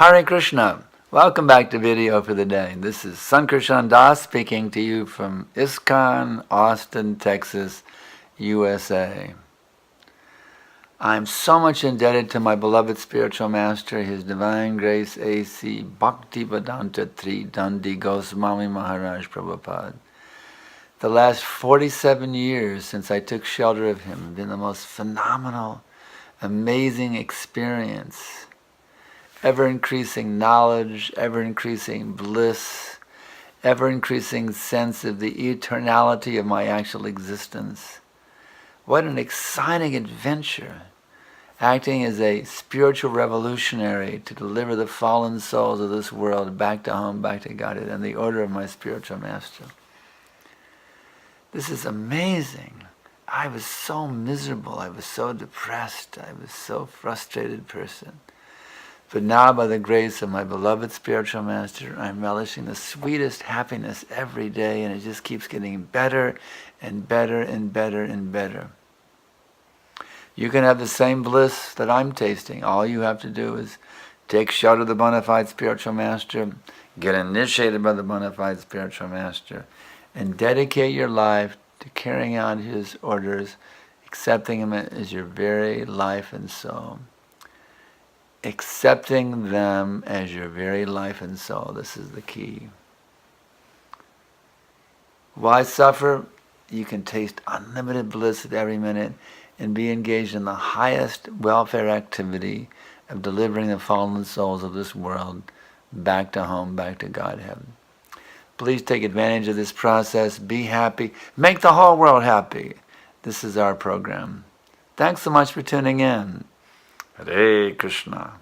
Hare Krishna. Welcome back to video for the day. This is Sankarshan Das speaking to you from ISKCON, Austin, Texas, USA. I'm so much indebted to my beloved spiritual master, His Divine Grace A.C. Bhaktivedanta Tri Dandi Goswami Maharaj Prabhupada. The last 47 years since I took shelter of him have been the most phenomenal, amazing experience. Ever-increasing knowledge, ever-increasing bliss, ever-increasing sense of the eternality of my actual existence. What an exciting adventure, acting as a spiritual revolutionary to deliver the fallen souls of this world back to home, back to Godhead, in the order of my spiritual master. This is amazing. I was so miserable, I was so depressed, I was so frustrated person. But now, by the grace of my beloved spiritual master, I'm relishing the sweetest happiness every day, and it just keeps getting better and better and better and better. You can have the same bliss that I'm tasting. All you have to do is take shelter of the bona fide spiritual master, get initiated by the bona fide spiritual master, and dedicate your life to carrying out his orders, accepting him as your very life and soul. Accepting them as your very life and soul. This is the key. Why suffer? You can taste unlimited bliss at every minute and be engaged in the highest welfare activity of delivering the fallen souls of this world back to home, back to Godhead. Please take advantage of this process. Be happy. Make the whole world happy. This is our program. Thanks so much for tuning in. Hare Krishna.